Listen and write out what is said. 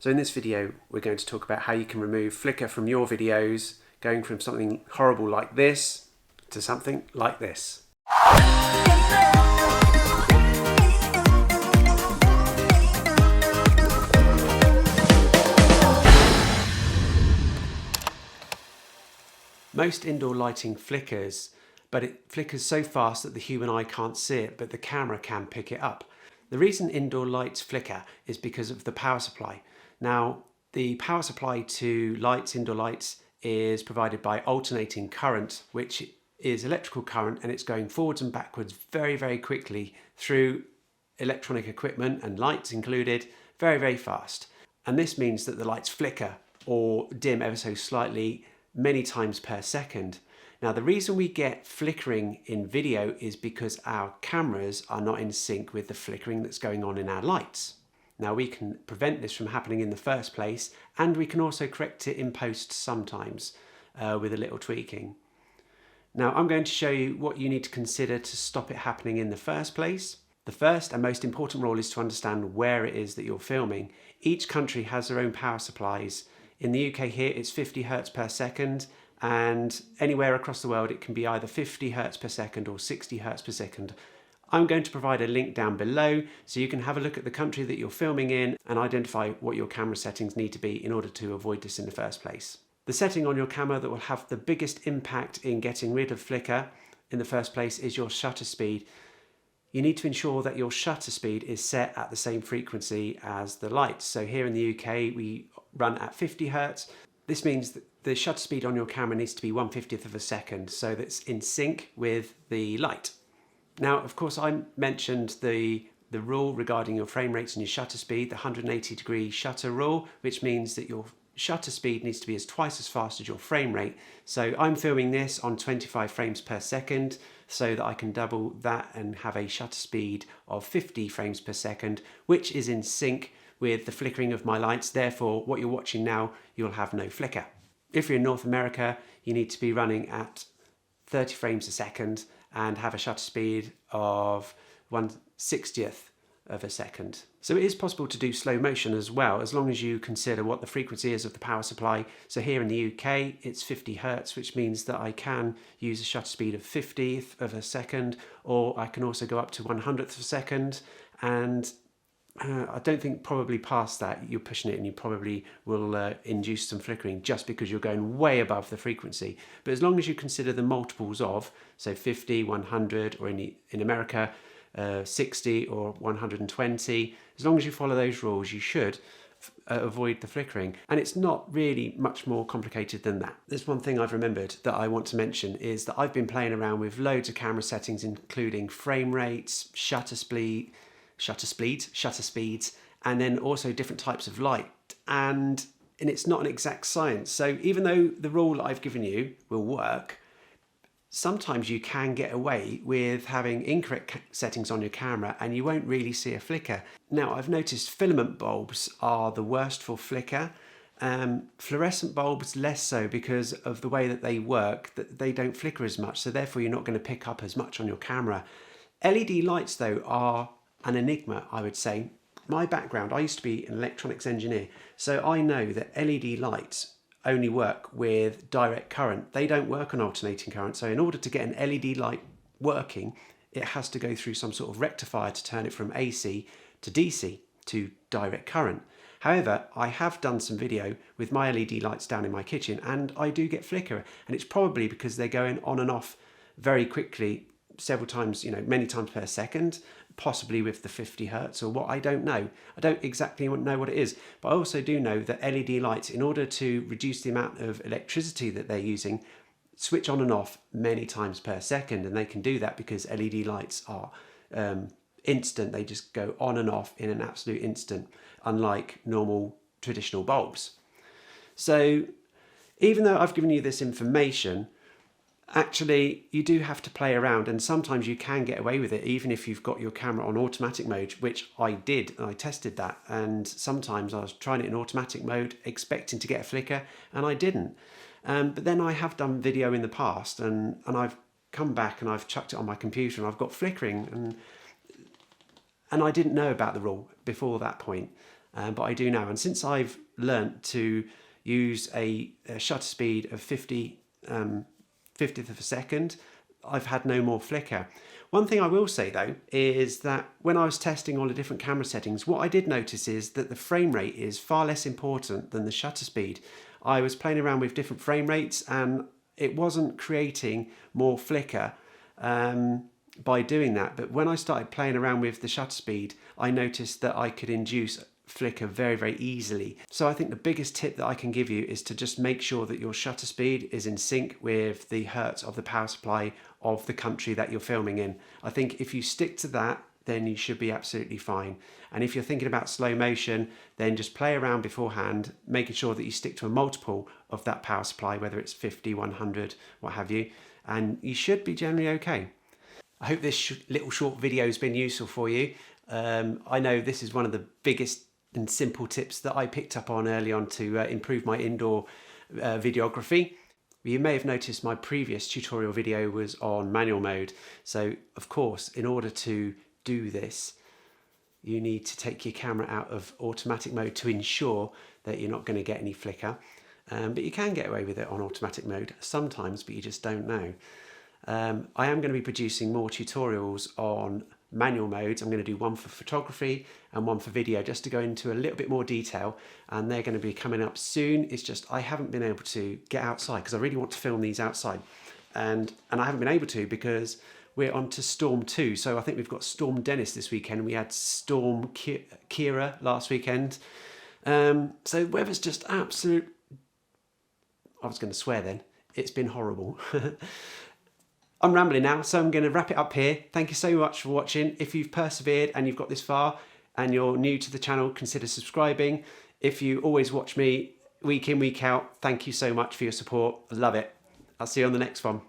So in this video we're going to talk about how you can remove flicker from your videos, going from something horrible like this to something like this. Most indoor lighting flickers, but it flickers so fast that the human eye can't see it, but the camera can pick it up. The reason indoor lights flicker is because of the power supply. Now, the power supply to lights, indoor lights, is provided by alternating current, which is electrical current, and it's going forwards and backwards very, very quickly through electronic equipment and lights included, very, very fast. And this means that the lights flicker or dim ever so slightly many times per second. Now, the reason we get flickering in video is because our cameras are not in sync with the flickering that's going on in our lights. Now, we can prevent this from happening in the first place, and we can also correct it in post sometimes with a little tweaking. Now, I'm going to show you what you need to consider to stop it happening in the first place. The first and most important rule is to understand where it is that you're filming. Each country has their own power supplies. In the UK here, it's 50 Hertz per second, and anywhere across the world, it can be either 50 Hertz per second or 60 Hertz per second. I'm going to provide a link down below so you can have a look at the country that you're filming in and identify what your camera settings need to be in order to avoid this in the first place. The setting on your camera that will have the biggest impact in getting rid of flicker in the first place is your shutter speed. You need to ensure that your shutter speed is set at the same frequency as the lights. So here in the UK, we run at 50 Hertz. This means that the shutter speed on your camera needs to be 1/50th of a second, so that's in sync with the light. Now, of course, I mentioned the rule regarding your frame rates and your shutter speed, the 180-degree shutter rule, which means that your shutter speed needs to be twice as fast as your frame rate. So I'm filming this on 25 frames per second so that I can double that and have a shutter speed of 50 frames per second, which is in sync with the flickering of my lights. Therefore, what you're watching now, you'll have no flicker. If you're in North America, you need to be running at 30 frames a second and have a shutter speed of 1/60th of a second. So it is possible to do slow motion as well, as long as you consider what the frequency is of the power supply. So here in the UK, it's 50 Hertz, which means that I can use a shutter speed of 50th of a second, or I can also go up to 100th of a second. And I don't think probably past that you're pushing it and you probably will induce some flickering just because you're going way above the frequency. But as long as you consider the multiples of, so 50, 100, or in America, 60 or 120, as long as you follow those rules, you should avoid the flickering. And it's not really much more complicated than that. There's one thing I've remembered that I want to mention is that I've been playing around with loads of camera settings, including frame rates, shutter speeds, and then also different types of light. And it's not an exact science. So even though the rule that I've given you will work, sometimes you can get away with having incorrect settings on your camera and you won't really see a flicker. Now, I've noticed filament bulbs are the worst for flicker. Fluorescent bulbs less so because of the way that they work, that they don't flicker as much. So therefore you're not going to pick up as much on your camera. LED lights though are an enigma, I would say. My background, I used to be an electronics engineer, so I know that LED lights only work with direct current. They don't work on alternating current. So in order to get an LED light working, it has to go through some sort of rectifier to turn it from AC to DC to direct current. However, I have done some video with my LED lights down in my kitchen and I do get flicker, and it's probably because they're going on and off very quickly, several times, many times per second, possibly with the 50 Hertz or what, I don't know. I don't exactly know what it is, but I also do know that LED lights, in order to reduce the amount of electricity that they're using, switch on and off many times per second, and they can do that because LED lights are instant. They just go on and off in an absolute instant, unlike normal traditional bulbs. So even though I've given you this information, actually, you do have to play around, and sometimes you can get away with it even if you've got your camera on automatic mode, which I did, and I tested that. And sometimes I was trying it in automatic mode, expecting to get a flicker, and I didn't. But then I have done video in the past, and I've come back and I've chucked it on my computer and I've got flickering, and I didn't know about the rule before that point. but I do now. And since I've learnt to use a shutter speed of 50th of a second, I've had no more flicker. One thing I will say though is that when I was testing all the different camera settings, what I did notice is that the frame rate is far less important than the shutter speed. I was playing around with different frame rates and it wasn't creating more flicker by doing that. But when I started playing around with the shutter speed, I noticed that I could induce flicker very, very easily. So I think the biggest tip that I can give you is to just make sure that your shutter speed is in sync with the hertz of the power supply of the country that you're filming in. I think if you stick to that, then you should be absolutely fine. And if you're thinking about slow motion, then just play around beforehand, making sure that you stick to a multiple of that power supply, whether it's 50, 100, what have you, and you should be generally okay. I hope this little short video has been useful for you. I know this is one of the biggest and simple tips that I picked up on early on to improve my indoor videography. You may have noticed my previous tutorial video was on manual mode. So of course, in order to do this, you need to take your camera out of automatic mode to ensure that you're not going to get any flicker. But you can get away with it on automatic mode sometimes, but you just don't know. I am going to be producing more tutorials on manual modes. I'm going to do one for photography and one for video, just to go into a little bit more detail, and they're going to be coming up soon. It's just I haven't been able to get outside because I really want to film these outside, and I haven't been able to because we're on to Storm 2. So I think we've got Storm Dennis this weekend. We had Storm Kira last weekend. So weather's just absolute... I was going to swear then. It's been horrible. I'm rambling now, so I'm going to wrap it up here. Thank you so much for watching. If you've persevered and you've got this far and you're new to the channel, consider subscribing. If you always watch me week in, week out, thank you so much for your support. I love it. I'll see you on the next one.